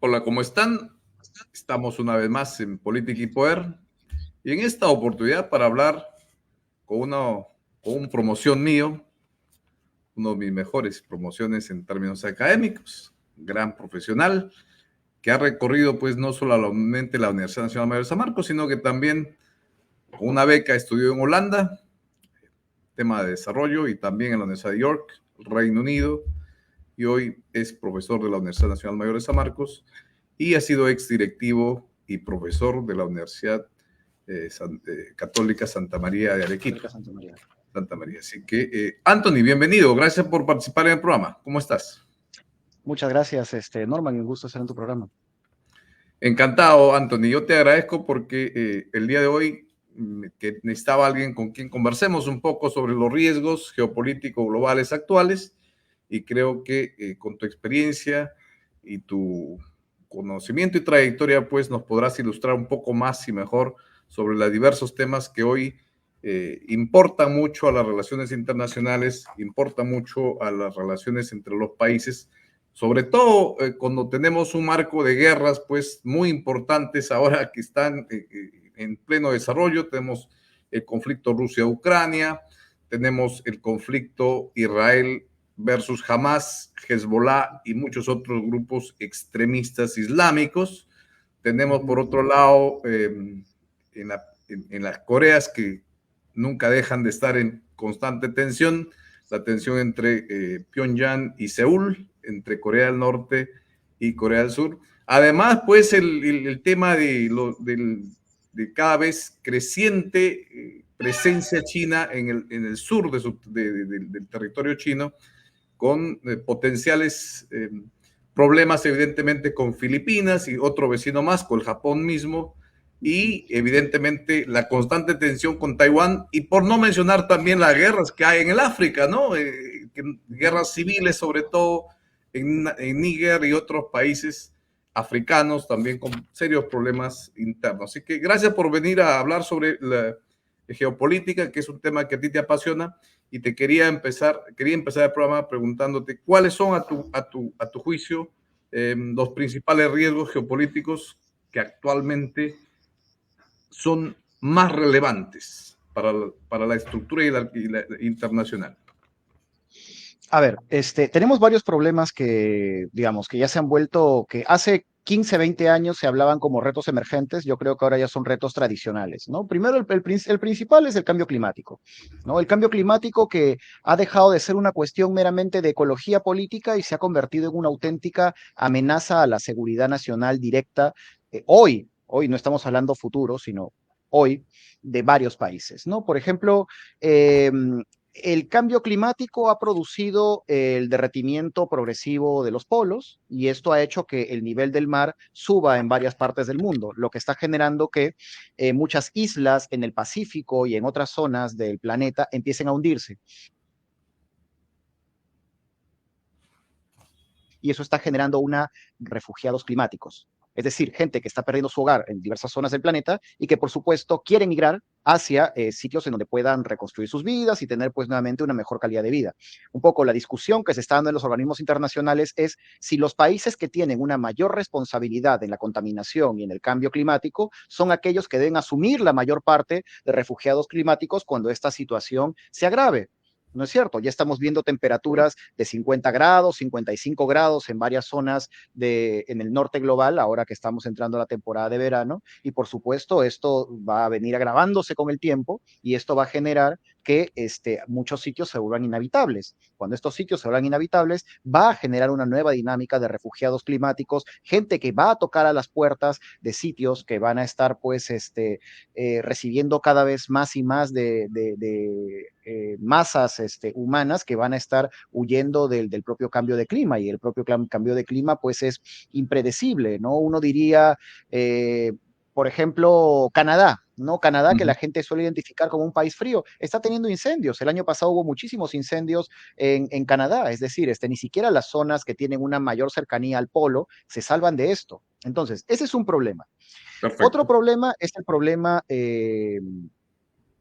Hola, ¿cómo están? Estamos una vez más en Política y Poder y en esta oportunidad para hablar con, con un promoción mío, uno de mis mejores promociones en términos académicos, gran profesional que ha recorrido pues no solamente la Universidad Nacional Mayor de San Marcos, sino que también con una beca estudió en Holanda, tema de desarrollo, y también en la Universidad de York, Reino Unido, y hoy es profesor de la Universidad Nacional Mayor de San Marcos y ha sido exdirectivo y profesor de la Universidad Católica Santa María de Arequipa. Santa María. Así que, Anthony, bienvenido. Gracias por participar en el programa. ¿Cómo estás? Muchas gracias, Norman. Un gusto estar en tu programa. Encantado, Anthony. Yo te agradezco porque el día de hoy que necesitaba alguien con quien conversemos un poco sobre los riesgos geopolíticos globales actuales, y creo que con tu experiencia y tu conocimiento y trayectoria, pues nos podrás ilustrar un poco más y mejor sobre los diversos temas que hoy importan mucho a las relaciones internacionales, importan mucho a las relaciones entre los países, sobre todo cuando tenemos un marco de guerras pues muy importantes ahora que están en pleno desarrollo. Tenemos el conflicto Rusia-Ucrania, tenemos el conflicto Israel versus Hamas, Hezbollah y muchos otros grupos extremistas islámicos. Tenemos por otro lado en las Coreas, que nunca dejan de estar en constante tensión, la tensión entre Pyongyang y Seúl, entre Corea del Norte y Corea del Sur. Además, pues el tema de cada vez creciente presencia china en el sur del territorio chino, con potenciales problemas evidentemente con Filipinas y otro vecino más, con el Japón mismo, y evidentemente la constante tensión con Taiwán, y por no mencionar también las guerras que hay en el África, ¿no? Guerras civiles, sobre todo en Níger y otros países africanos también con serios problemas internos. Así que gracias por venir a hablar sobre la geopolítica, que es un tema que a ti te apasiona, y te quería empezar el programa preguntándote cuáles son a tu juicio los principales riesgos geopolíticos que actualmente son más relevantes para la estructura y la internacional. A ver, tenemos varios problemas que, digamos, que ya se han vuelto, que hace 15, 20 años se hablaban como retos emergentes. Yo creo que ahora ya son retos tradicionales, ¿no? Primero, el principal es el cambio climático, ¿no? El cambio climático que ha dejado de ser una cuestión meramente de ecología política y se ha convertido en una auténtica amenaza a la seguridad nacional directa. Hoy no estamos hablando futuro, sino hoy, de varios países, ¿no? Por ejemplo, el cambio climático ha producido el derretimiento progresivo de los polos y esto ha hecho que el nivel del mar suba en varias partes del mundo, lo que está generando que muchas islas en el Pacífico y en otras zonas del planeta empiecen a hundirse. Y eso está generando refugiados climáticos. Es decir, gente que está perdiendo su hogar en diversas zonas del planeta y que, por supuesto, quiere migrar hacia sitios en donde puedan reconstruir sus vidas y tener, pues, nuevamente una mejor calidad de vida. Un poco la discusión que se está dando en los organismos internacionales es si los países que tienen una mayor responsabilidad en la contaminación y en el cambio climático son aquellos que deben asumir la mayor parte de refugiados climáticos cuando esta situación se agrave. ¿No es cierto? Ya estamos viendo temperaturas de 50 grados, 55 grados en varias zonas en el norte global, ahora que estamos entrando a la temporada de verano, y por supuesto esto va a venir agravándose con el tiempo y esto va a generar que muchos sitios se vuelvan inhabitables. Cuando estos sitios se vuelvan inhabitables, va a generar una nueva dinámica de refugiados climáticos, gente que va a tocar a las puertas de sitios que van a estar pues recibiendo cada vez más y más de masas humanas que van a estar huyendo del propio cambio de clima, y el propio cambio de clima pues es impredecible, ¿no? Uno diría, por ejemplo, Canadá, ¿no? Canadá, que la gente suele identificar como un país frío, está teniendo incendios. El año pasado hubo muchísimos incendios en Canadá, es decir, ni siquiera las zonas que tienen una mayor cercanía al polo se salvan de esto. Entonces, ese es un problema. Perfecto. Otro problema es el problema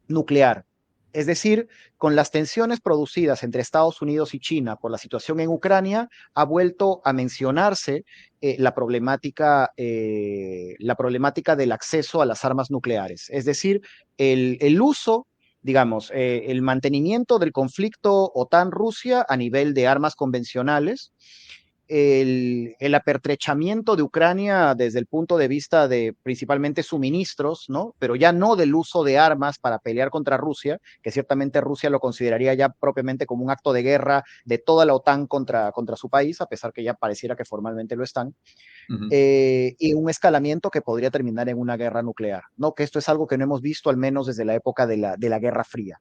nuclear. Es decir, con las tensiones producidas entre Estados Unidos y China por la situación en Ucrania, ha vuelto a mencionarse la problemática del acceso a las armas nucleares. Es decir, el uso, digamos, el mantenimiento del conflicto OTAN-Rusia a nivel de armas convencionales, el apertrechamiento de Ucrania desde el punto de vista de principalmente suministros, ¿no? Pero ya no del uso de armas para pelear contra Rusia, que ciertamente Rusia lo consideraría ya propiamente como un acto de guerra de toda la OTAN contra su país, a pesar que ya pareciera que formalmente lo están, Ujú. y un escalamiento que podría terminar en una guerra nuclear, ¿no? Que esto es algo que no hemos visto al menos desde la época de la Guerra Fría.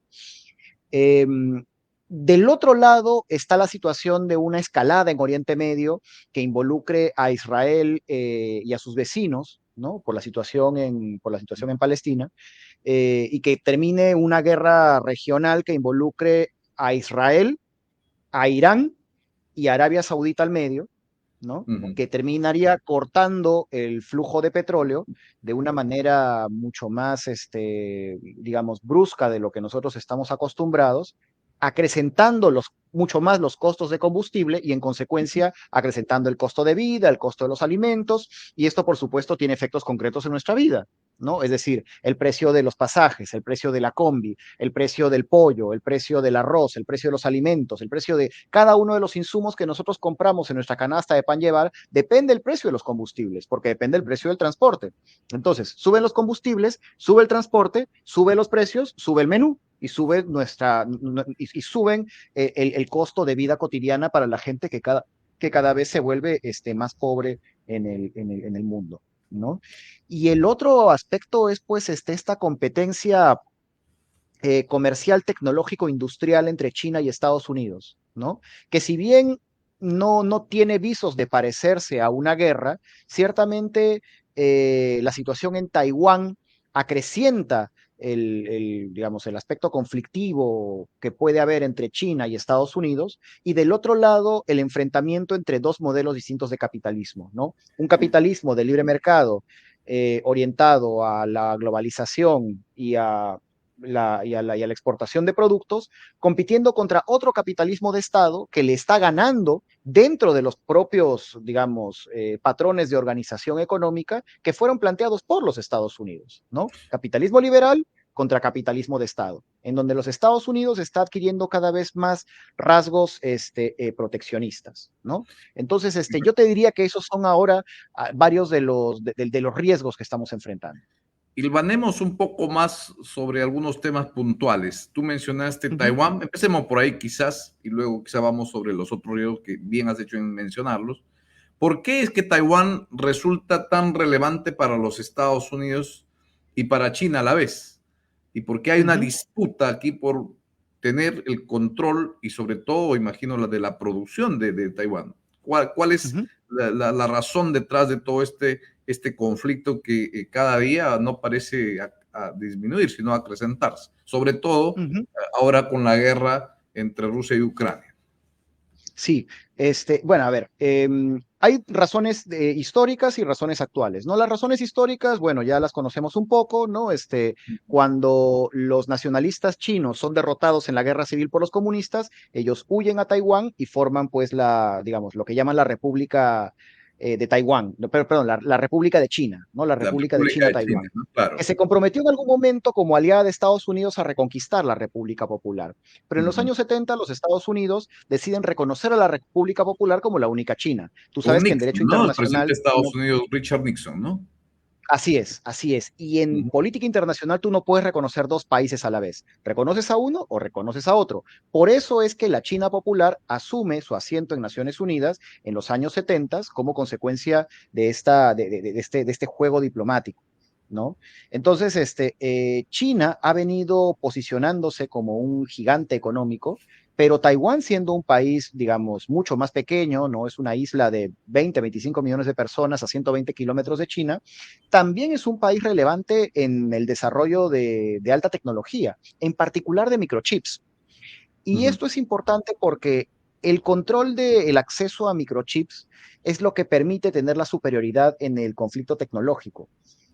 Eh, del otro lado está la situación de una escalada en Oriente Medio que involucre a Israel y a sus vecinos, ¿no? Por la situación en Palestina, y que termine una guerra regional que involucre a Israel, a Irán y a Arabia Saudita al medio, ¿no? Ujú. Que terminaría cortando el flujo de petróleo de una manera mucho más, digamos, brusca de lo que nosotros estamos acostumbrados, acrecentando mucho más los costos de combustible y en consecuencia acrecentando el costo de vida, el costo de los alimentos, y esto por supuesto tiene efectos concretos en nuestra vida, ¿no? Es decir, el precio de los pasajes, el precio de la combi, el precio del pollo, el precio del arroz, el precio de los alimentos, el precio de cada uno de los insumos que nosotros compramos en nuestra canasta de pan llevar, depende del precio de los combustibles, porque depende del precio del transporte. Entonces, suben los combustibles, sube el transporte, sube los precios, sube el menú y sube y suben el costo de vida cotidiana para la gente que cada vez se vuelve más pobre en el mundo, ¿no? Y el otro aspecto es pues esta competencia comercial, tecnológico, industrial entre China y Estados Unidos, ¿no? Que si bien no tiene visos de parecerse a una guerra, ciertamente la situación en Taiwán acrecienta digamos, el aspecto conflictivo que puede haber entre China y Estados Unidos, y del otro lado, el enfrentamiento entre dos modelos distintos de capitalismo, ¿no? Un capitalismo de libre mercado orientado a la globalización y a la exportación de productos, compitiendo contra otro capitalismo de Estado que le está ganando dentro de los propios, digamos, patrones de organización económica que fueron planteados por los Estados Unidos, ¿no? Capitalismo liberal contra capitalismo de Estado, en donde los Estados Unidos está adquiriendo cada vez más rasgos proteccionistas, ¿no? Entonces, yo te diría que esos son ahora varios de los riesgos que estamos enfrentando. Hilvanemos un poco más sobre algunos temas puntuales. Tú mencionaste Uh -huh, Taiwán, empecemos por ahí quizás y luego quizás vamos sobre los otros riesgos que bien has hecho en mencionarlos. ¿Por qué es que Taiwán resulta tan relevante para los Estados Unidos y para China a la vez? ¿Y por qué hay uh una -huh, disputa aquí por tener el control y sobre todo, imagino, la de la producción de Taiwán? ¿Cuál uh es -huh, la razón detrás de todo este conflicto que cada día no parece a disminuir, sino a acrecentarse? Sobre todo uh -huh. ahora con la guerra entre Rusia y Ucrania. Sí, bueno, a ver, hay razones históricas y razones actuales, ¿no? Las razones históricas, bueno, ya las conocemos un poco, ¿no? Cuando los nacionalistas chinos son derrotados en la guerra civil por los comunistas, ellos huyen a Taiwán y forman, pues, digamos, lo que llaman la República de Taiwán, no, perdón, la República de China, ¿no? La La República de República de China-Taiwán, China, ¿no? que Claro. se comprometió en algún momento como aliada de Estados Unidos a reconquistar la República Popular. Pero en los Ujú. años 70 los Estados Unidos deciden reconocer a la República Popular como la única China. Tú Con sabes que en Nixon, derecho ¿no? El presidente de internacional, Estados Unidos, Richard Nixon, ¿no? así es, así es. Y en Ujú. política internacional tú no puedes reconocer dos países a la vez. Reconoces a uno o reconoces a otro. Por eso es que la China popular asume su asiento en Naciones Unidas en los años 70 como consecuencia de este juego diplomático, ¿no? Entonces, China ha venido posicionándose como un gigante económico, pero Taiwán siendo un país, digamos, mucho más pequeño, no es una isla de 20, 25 millones de personas a 120 kilómetros de China, también es un país relevante en el desarrollo de alta tecnología, en particular de microchips. Y Ujú. esto es importante porque el control del acceso a microchips es lo que permite tener la superioridad en el conflicto tecnológico.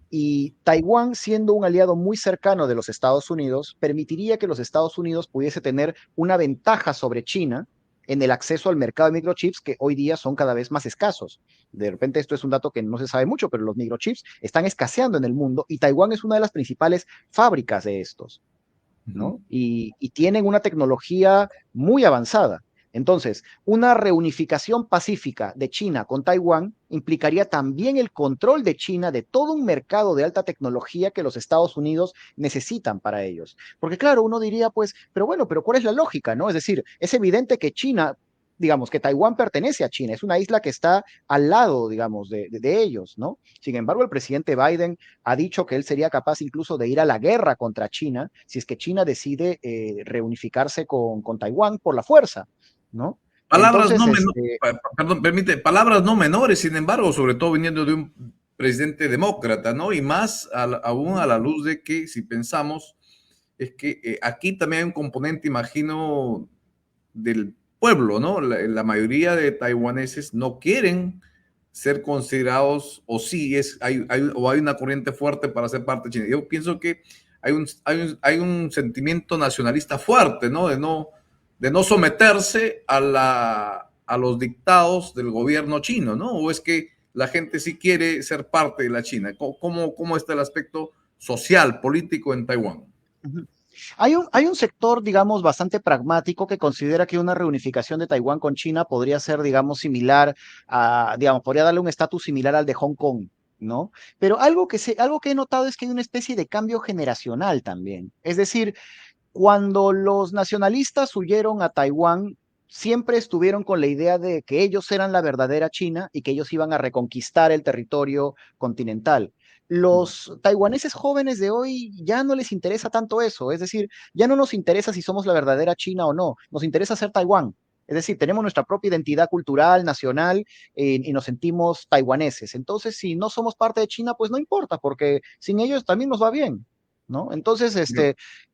Y Taiwán, siendo un aliado muy cercano de los Estados Unidos, permitiría que los Estados Unidos pudiese tener una ventaja sobre China en el acceso al mercado de microchips que hoy día son cada vez más escasos. De repente esto es un dato que no se sabe mucho, pero los microchips están escaseando en el mundo y Taiwán es una de las principales fábricas de estos. Ujú. ¿No? Y tienen una tecnología muy avanzada. Entonces, una reunificación pacífica de China con Taiwán implicaría también el control de China de todo un mercado de alta tecnología que los Estados Unidos necesitan para ellos. Porque claro, uno diría, pues, pero bueno, pero ¿cuál es la lógica, no? Es decir, es evidente que China, digamos, que Taiwán pertenece a China, es una isla que está al lado, digamos, de ellos, ¿no? Sin embargo, el presidente Biden ha dicho que él sería capaz incluso de ir a la guerra contra China si es que China decide reunificarse con Taiwán por la fuerza, ¿no? Palabras Entonces, no menores, perdón, permite, palabras no menores, sin embargo, sobre todo viniendo de un presidente demócrata, ¿no? Y más aún a la luz de que, si pensamos, es que aquí también hay un componente, imagino, del pueblo, ¿no? La mayoría de taiwaneses no quieren ser considerados, o sí, o hay una corriente fuerte para ser parte de China. Yo pienso que hay un sentimiento nacionalista fuerte, ¿no? De no someterse a los dictados del gobierno chino, ¿no? O es que la gente sí quiere ser parte de la China. ¿Cómo está el aspecto social, político en Taiwán? hay un sector, digamos, bastante pragmático que considera que una reunificación de Taiwán con China podría ser, digamos, similar digamos, podría darle un estatus similar al de Hong Kong, ¿no? Pero algo que he notado es que hay una especie de cambio generacional también. Es decir, cuando los nacionalistas huyeron a Taiwán, siempre estuvieron con la idea de que ellos eran la verdadera China y que ellos iban a reconquistar el territorio continental. Los taiwaneses jóvenes de hoy ya no les interesa tanto eso, es decir, ya no nos interesa si somos la verdadera China o no, nos interesa ser Taiwán. Es decir, tenemos nuestra propia identidad cultural, nacional, y nos sentimos taiwaneses. Entonces, si no somos parte de China, pues no importa, porque sin ellos también nos va bien, ¿no? Entonces,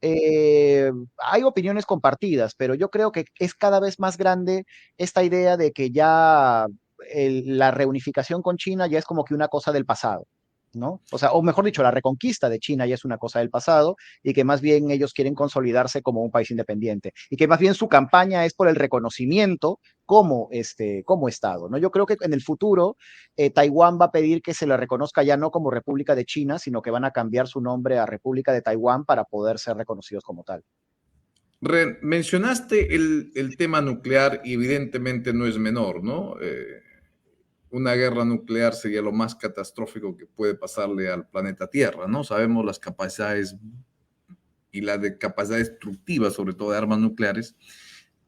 hay opiniones compartidas, pero yo creo que es cada vez más grande esta idea de que ya la reunificación con China ya es como que una cosa del pasado, ¿no? O sea, o mejor dicho, la reconquista de China ya es una cosa del pasado y que más bien ellos quieren consolidarse como un país independiente y que más bien su campaña es por el reconocimiento como Estado, ¿no? Yo creo que en el futuro Taiwán va a pedir que se le reconozca ya no como República de China, sino que van a cambiar su nombre a República de Taiwán para poder ser reconocidos como tal. Mencionaste el tema nuclear y evidentemente no es menor, ¿no? Una guerra nuclear sería lo más catastrófico que puede pasarle al planeta Tierra, ¿no? Sabemos las capacidades y la de capacidad destructiva, sobre todo de armas nucleares.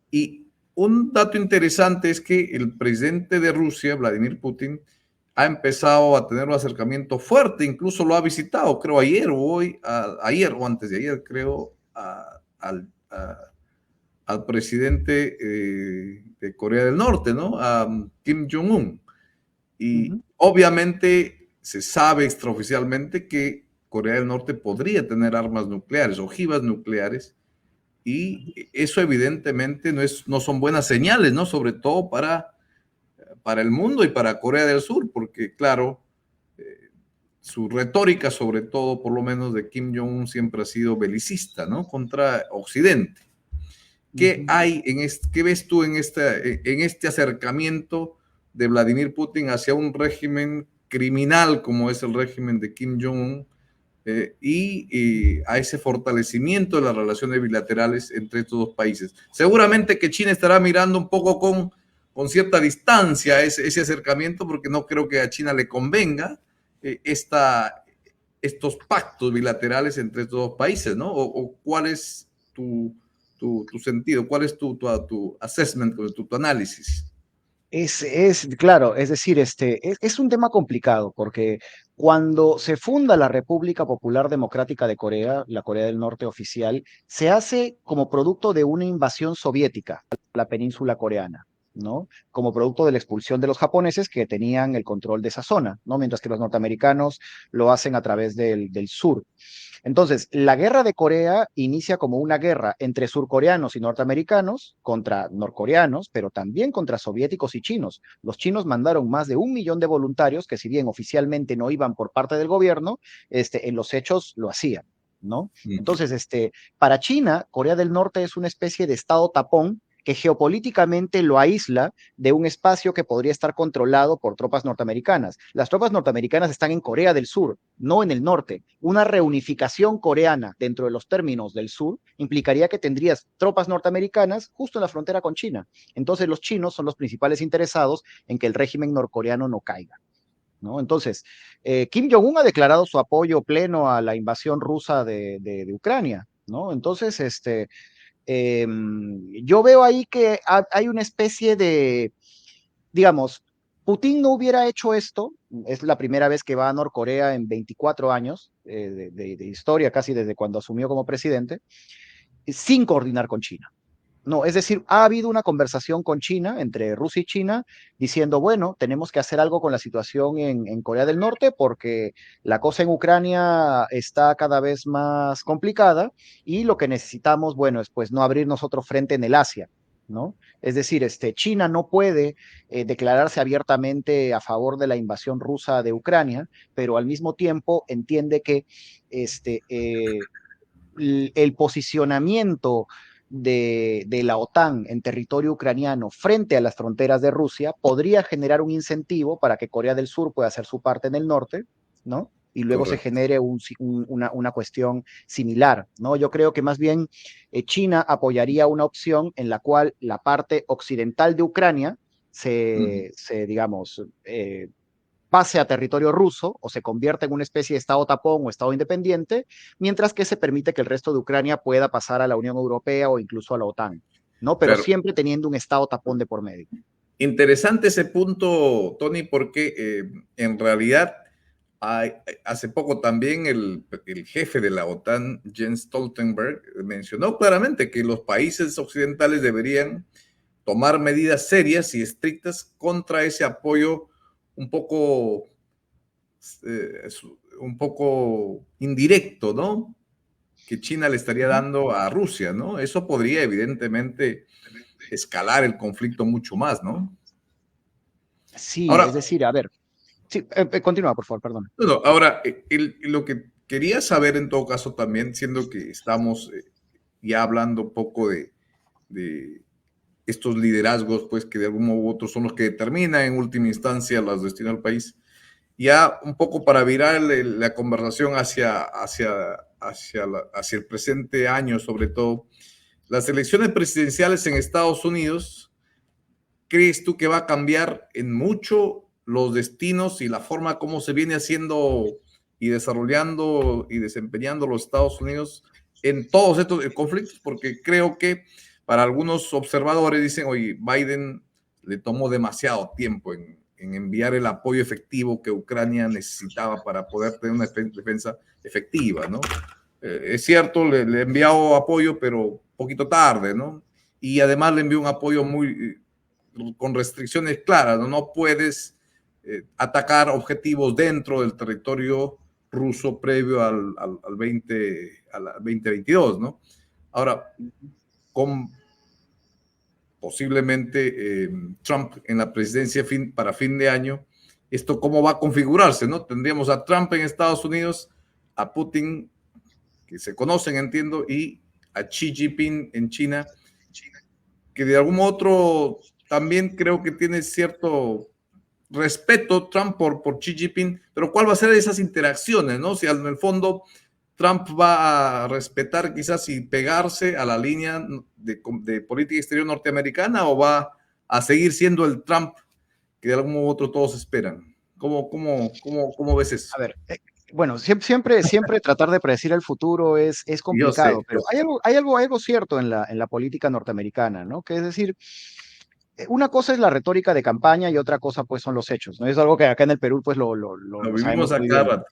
Y un dato interesante es que el presidente de Rusia, Vladimir Putin, ha empezado a tener un acercamiento fuerte, incluso lo ha visitado, creo ayer o hoy, ayer o antes de ayer, creo, al presidente de Corea del Norte, ¿no? A Kim Jong-un. Y Ujú. obviamente se sabe extraoficialmente que Corea del Norte podría tener armas nucleares, ojivas nucleares, y eso evidentemente no son buenas señales, ¿no? Sobre todo para el mundo y para Corea del Sur, porque claro, su retórica, sobre todo por lo menos de Kim Jong-un, siempre ha sido belicista, ¿no? Contra Occidente. ¿Qué Ujú. hay qué ves tú en este acercamiento de Vladimir Putin hacia un régimen criminal como es el régimen de Kim Jong-un y a ese fortalecimiento de las relaciones bilaterales entre estos dos países? Seguramente que China estará mirando un poco con cierta distancia ese acercamiento porque no creo que a China le convenga estos pactos bilaterales entre estos dos países, ¿no? O cuál es tu sentido, cuál es tu assessment, tu análisis. Claro, es decir, es un tema complicado porque cuando se funda la República Popular Democrática de Corea, la Corea del Norte oficial, se hace como producto de una invasión soviética a la península coreana. ¿no? Como producto de la expulsión de los japoneses que tenían el control de esa zona, ¿no? Mientras que los norteamericanos lo hacen a través del sur. Entonces, la guerra de Corea inicia como una guerra entre surcoreanos y norteamericanos contra norcoreanos, pero también contra soviéticos y chinos. Los chinos mandaron más de 1 millón de voluntarios que si bien oficialmente no iban por parte del gobierno, en los hechos lo hacían, ¿no? Mm. Entonces, para China, Corea del Norte es una especie de estado tapón que geopolíticamente lo aísla de un espacio que podría estar controlado por tropas norteamericanas. Las tropas norteamericanas están en Corea del Sur, no en el norte. Una reunificación coreana dentro de los términos del sur implicaría que tendrías tropas norteamericanas justo en la frontera con China. Entonces los chinos son los principales interesados en que el régimen norcoreano no caiga, ¿no? Entonces, Kim Jong-un ha declarado su apoyo pleno a la invasión rusa de Ucrania, ¿no? Entonces, eh, yo veo ahí que hay una especie de, digamos, Putin no hubiera hecho esto, es la primera vez que va a Norcorea en 24 años de historia, casi desde cuando asumió como presidente, sin coordinar con China. No, es decir, ha habido una conversación con China, entre Rusia y China, diciendo, bueno, tenemos que hacer algo con la situación en Corea del Norte porque la cosa en Ucrania está cada vez más complicada y lo que necesitamos, bueno, es pues no abrirnos otro frente en el Asia, ¿no? Es decir, China no puede declararse abiertamente a favor de la invasión rusa de Ucrania, pero al mismo tiempo entiende que el posicionamiento de la OTAN en territorio ucraniano frente a las fronteras de Rusia podría generar un incentivo para que Corea del Sur pueda hacer su parte en el norte, ¿no? Y luego se Correcto. genere una cuestión similar, ¿no? Yo creo que más bien China apoyaría una opción en la cual la parte occidental de Ucrania Mm. digamos, pase a territorio ruso o se convierta en una especie de Estado tapón o Estado independiente, mientras que se permite que el resto de Ucrania pueda pasar a la Unión Europea o incluso a la OTAN, ¿no? Pero Claro. siempre teniendo un Estado tapón de por medio. Interesante ese punto, Tony, porque en realidad hace poco también el jefe de la OTAN, Jens Stoltenberg, mencionó claramente que los países occidentales deberían tomar medidas serias y estrictas contra ese apoyo un poco, un poco indirecto, ¿no? Que China le estaría Ujú. dando a Rusia, ¿no? Eso podría evidentemente escalar el conflicto mucho más, ¿no? Sí, es Ahora, decir, a ver, sí, continúa, por favor, perdón. no, no, ahora, lo que quería saber en todo caso también, siendo que estamos ya hablando un poco de estos liderazgos, pues que de algún modo u otro son los que determinan en última instancia los destinos del país, ya un poco para virar la conversación hacia el presente año, sobre todo, las elecciones presidenciales en Estados Unidos, ¿crees tú que va a cambiar en mucho los destinos y la forma como se viene haciendo y desarrollando y desempeñando los Estados Unidos en todos estos conflictos? Porque creo que para algunos observadores dicen, oye, Biden le tomó demasiado tiempo en enviar el apoyo efectivo que Ucrania necesitaba para poder tener una defensa efectiva, ¿no? Es cierto, le he enviado apoyo, pero poquito tarde, ¿no? Y además le envió un apoyo muy con restricciones claras, no, no puedes atacar objetivos dentro del territorio ruso previo al 2022, ¿no? Ahora, con posiblemente Trump en la presidencia para fin de año, ¿esto cómo va a configurarse, no? Tendríamos a Trump en Estados Unidos, a Putin, que se conocen, entiendo, y a Xi Jinping en China, que de algún otro también creo que tiene cierto respeto Trump por Xi Jinping, pero ¿cuál va a ser esas interacciones, no? Si en el fondo Trump va a respetar quizás y pegarse a la línea de política exterior norteamericana o va a seguir siendo el Trump que de algún modo u otro todos esperan. ¿Cómo ves eso? A ver, bueno, siempre tratar de predecir el futuro es complicado, Yo pero sé. hay algo cierto en la política norteamericana, ¿no? Que es decir, una cosa es la retórica de campaña y otra cosa pues son los hechos, ¿no? Es algo que acá en el Perú pues Lo lo vivimos sabemos muy acá bien. rato.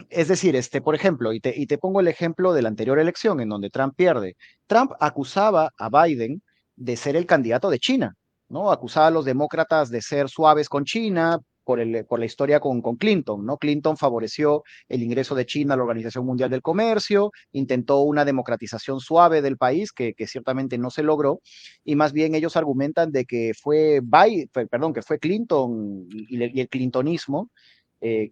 Es decir, por ejemplo, y te pongo el ejemplo de la anterior elección en donde Trump pierde. Trump acusaba a Biden de ser el candidato de China. ¿no? Acusaba a los demócratas de ser suaves con China por la historia con Clinton, ¿no? Clinton favoreció el ingreso de China a la Organización Mundial del Comercio, intentó una democratización suave del país que ciertamente no se logró, y más bien ellos argumentan de que que fue Clinton y el clintonismo,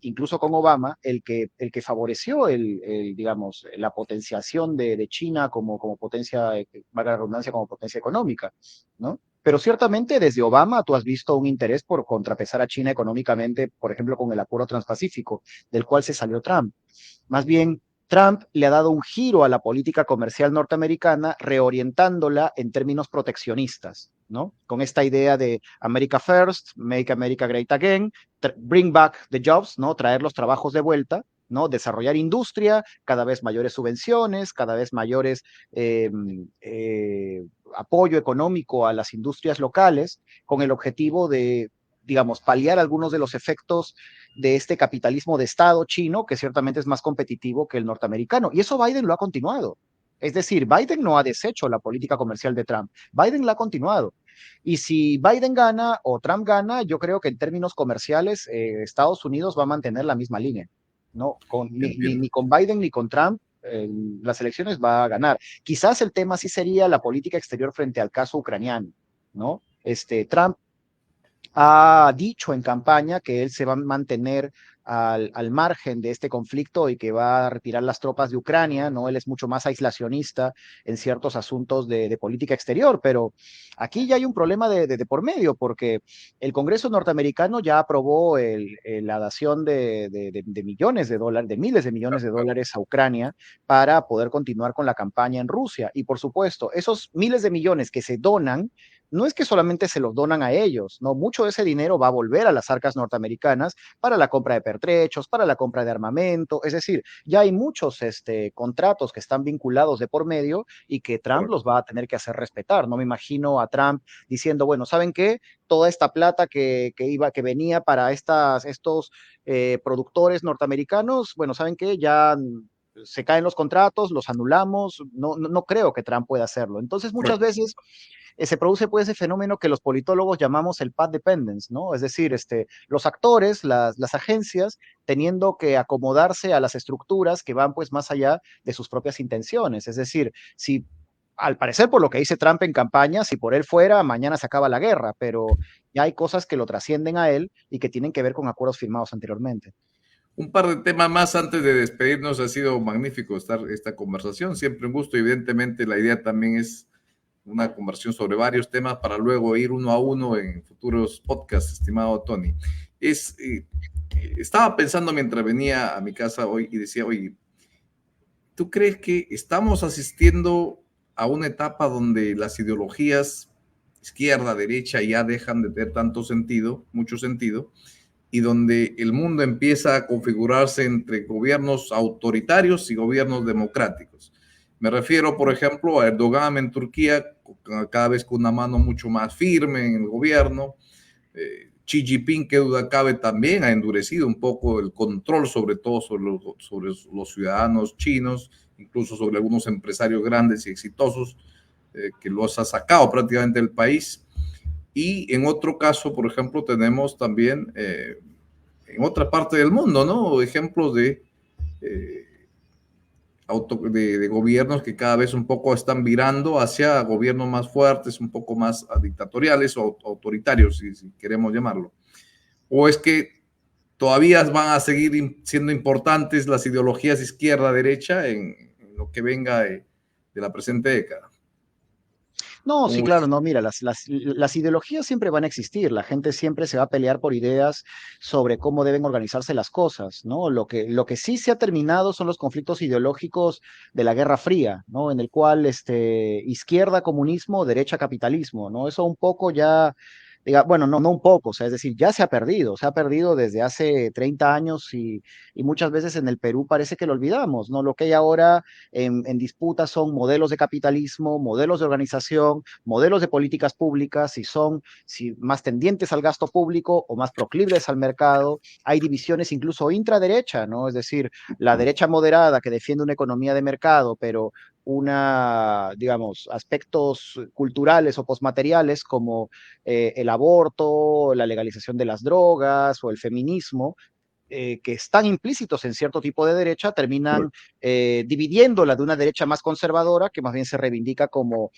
incluso con Obama, el que favoreció digamos, la potenciación de China como potencia, valga la redundancia, como potencia económica, ¿no? Pero ciertamente desde Obama tú has visto un interés por contrapesar a China económicamente, por ejemplo, con el Acuerdo Transpacífico, del cual se salió Trump. Más bien, Trump le ha dado un giro a la política comercial norteamericana, reorientándola en términos proteccionistas, ¿no? Con esta idea de America First, Make America Great Again, Bring Back the Jobs, ¿no? Traer los trabajos de vuelta, ¿no? Desarrollar industria, cada vez mayores subvenciones, cada vez mayores eh, eh, apoyo económico a las industrias locales, con el objetivo de, digamos, paliar algunos de los efectos de este capitalismo de Estado chino, que ciertamente es más competitivo que el norteamericano. Y eso Biden lo ha continuado. Es decir, Biden no ha deshecho la política comercial de Trump, Biden la ha continuado. Y si Biden gana o Trump gana, yo creo que en términos comerciales Estados Unidos va a mantener la misma línea. ¿No? Ni Entiendo. con Biden ni con Trump las elecciones va a ganar. Quizás el tema sí sería la política exterior frente al caso ucraniano, ¿no? Trump ha dicho en campaña que él se va a mantener al margen de este conflicto y que va a retirar las tropas de Ucrania, ¿no? Él es mucho más aislacionista en ciertos asuntos de política exterior, pero aquí ya hay un problema de por medio, porque el Congreso norteamericano ya aprobó la dación de millones de dólares, de miles de millones de dólares a Ucrania para poder continuar con la campaña en Rusia. Y por supuesto, esos miles de millones que se donan, no es que solamente se los donan a ellos, no, mucho de ese dinero va a volver a las arcas norteamericanas para la compra de pertrechos, para la compra de armamento, es decir, ya hay muchos contratos que están vinculados de por medio y que Trump los va a tener que hacer respetar. No me imagino a Trump diciendo, bueno, ¿saben qué? Toda esta plata que venía para estos productores norteamericanos, bueno, ¿saben qué? Ya se caen los contratos, los anulamos, no creo que Trump pueda hacerlo. Entonces, muchas Correcto. veces se produce pues ese fenómeno que los politólogos llamamos el path dependence, ¿no? Es decir, los actores, las agencias, teniendo que acomodarse a las estructuras que van pues más allá de sus propias intenciones. Es decir, si al parecer por lo que dice Trump en campaña, si por él fuera, mañana se acaba la guerra, pero ya hay cosas que lo trascienden a él y que tienen que ver con acuerdos firmados anteriormente. Un par de temas más antes de despedirnos. Ha sido magnífico esta conversación. Siempre un gusto. Evidentemente, la idea también es una conversación sobre varios temas para luego ir uno a uno en futuros podcasts, estimado Tony. Estaba pensando mientras venía a mi casa hoy y decía, oye, ¿tú crees que estamos asistiendo a una etapa donde las ideologías izquierda, derecha ya dejan de tener tanto sentido, mucho sentido, y donde el mundo empieza a configurarse entre gobiernos autoritarios y gobiernos democráticos? Me refiero, por ejemplo, a Erdogan en Turquía, cada vez con una mano mucho más firme en el gobierno. Xi Jinping, que duda cabe, también ha endurecido un poco el control, sobre todo sobre los ciudadanos chinos, incluso sobre algunos empresarios grandes y exitosos, que los ha sacado prácticamente del país. Y en otro caso, por ejemplo, tenemos también en otra parte del mundo, ¿no? Ejemplos eh, de gobiernos que cada vez un poco están virando hacia gobiernos más fuertes, un poco más dictatoriales o autoritarios, si queremos llamarlo. ¿O es que todavía van a seguir siendo importantes las ideologías izquierda-derecha en lo que venga de la presente década? No, sí, ¿Cómo claro, ves? no, mira, las ideologías siempre van a existir, la gente siempre se va a pelear por ideas sobre cómo deben organizarse las cosas, ¿no? Lo que sí se ha terminado son los conflictos ideológicos de la Guerra Fría, ¿no? En el cual izquierda comunismo, derecha capitalismo, ¿no? Eso un poco ya, bueno, no un poco, o sea, es decir, ya se ha perdido desde hace 30 años y muchas veces en el Perú parece que lo olvidamos, ¿no? Lo que hay ahora en disputa son modelos de capitalismo, modelos de organización, modelos de políticas públicas, si más tendientes al gasto público o más proclives al mercado. Hay divisiones incluso intraderecha, ¿no? Es decir, la derecha moderada que defiende una economía de mercado, pero digamos, aspectos culturales o postmateriales como el aborto, la legalización de las drogas o el feminismo, que están implícitos en cierto tipo de derecha, terminan dividiéndola de una derecha más conservadora, que más bien se reivindica como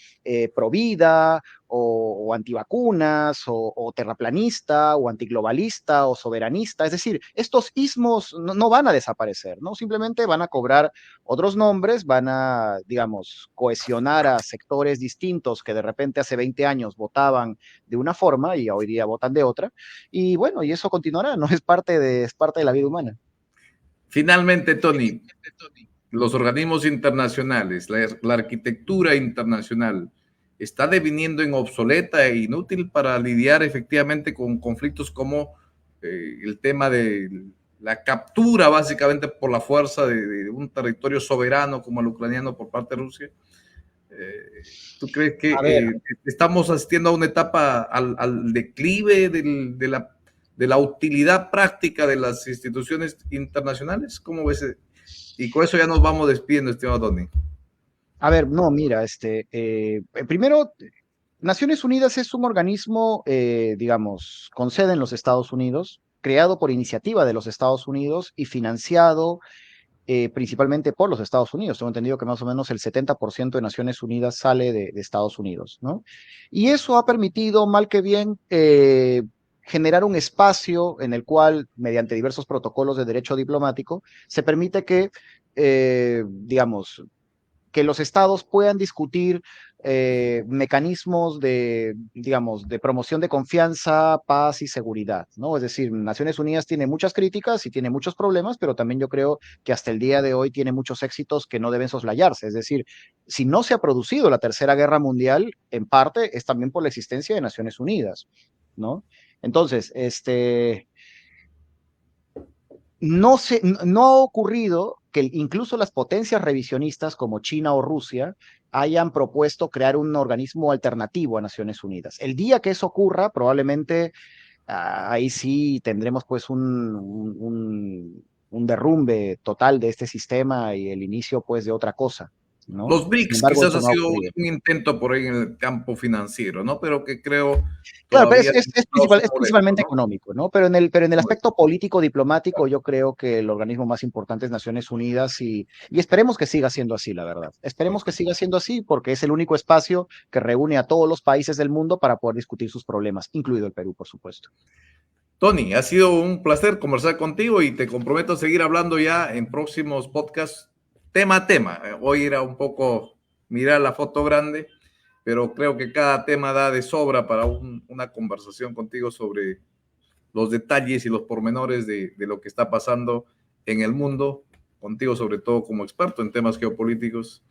pro vida o antivacunas o terraplanista o antiglobalista o soberanista. Es decir, estos ismos no van a desaparecer, ¿no? Simplemente van a cobrar otros nombres, van a, digamos, cohesionar a sectores distintos que de repente hace 20 años votaban de una forma y hoy día votan de otra. Y bueno, y eso continuará, ¿no? Es parte de la vida humana. Finalmente, Tony, los organismos internacionales, la arquitectura internacional, está deviniendo en obsoleta e inútil para lidiar efectivamente con conflictos como el tema de la captura básicamente por la fuerza de un territorio soberano como el ucraniano por parte de Rusia. ¿Tú crees que A ver, estamos asistiendo a una etapa al declive de la utilidad práctica de las instituciones internacionales? ¿Cómo ves? Y con eso ya nos vamos despidiendo, estimado Tony. no, mira, primero, Naciones Unidas es un organismo, digamos, con sede en los Estados Unidos, creado por iniciativa de los Estados Unidos y financiado principalmente por los Estados Unidos. Tengo entendido que más o menos el 70% de Naciones Unidas sale de Estados Unidos, ¿no? Y eso ha permitido, mal que bien, generar un espacio en el cual, mediante diversos protocolos de derecho diplomático, se permite que, digamos, que los estados puedan discutir mecanismos de, digamos, de promoción de confianza, paz y seguridad, ¿no? Es decir, Naciones Unidas tiene muchas críticas y tiene muchos problemas, pero también yo creo que hasta el día de hoy tiene muchos éxitos que no deben soslayarse. Es decir, si no se ha producido la Tercera Guerra Mundial, en parte es también por la existencia de Naciones Unidas, ¿no? Entonces, no ha ocurrido que incluso las potencias revisionistas como China o Rusia hayan propuesto crear un organismo alternativo a Naciones Unidas. El día que eso ocurra, probablemente ahí sí tendremos pues un derrumbe total de este sistema y el inicio pues de otra cosa, ¿no? Los Sin BRICS embargo, quizás eso ha no ha sido ocurrido. un intento por ahí en el campo financiero, ¿no? Pero que creo Claro, pero todavía es principalmente ¿no? económico, ¿no? Pero en el aspecto político diplomático, yo creo que el organismo más importante es Naciones Unidas y esperemos que siga siendo así, la verdad. Esperemos que siga siendo así porque es el único espacio que reúne a todos los países del mundo para poder discutir sus problemas, incluido el Perú, por supuesto. Tony, ha sido un placer conversar contigo y te comprometo a seguir hablando ya en próximos podcasts, tema a tema. Hoy era un poco mirar la foto grande, pero creo que cada tema da de sobra para una conversación contigo sobre los detalles y los pormenores de lo que está pasando en el mundo, contigo sobre todo como experto en temas geopolíticos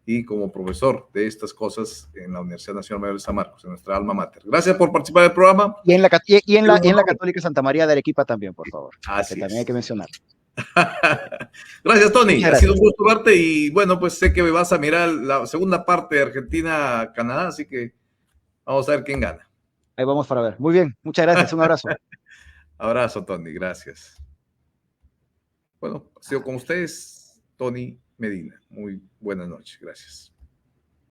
y como profesor de estas cosas en la Universidad Nacional Mayor de San Marcos, en nuestra alma mater. Gracias por participar del programa. Y en la Católica Santa María de Arequipa también, por favor, que Así también hay es. que mencionar. Gracias, Tony. Muchas Ha sido gracias. un gusto verte y bueno, pues sé que me vas a mirar la segunda parte de Argentina-Canadá, así que vamos a ver quién gana. Ahí vamos para ver. Muy bien, muchas gracias. Un abrazo. Abrazo, Tony. Gracias. Bueno, ha sido con ustedes, Tony Medina. Muy buenas noches. Gracias.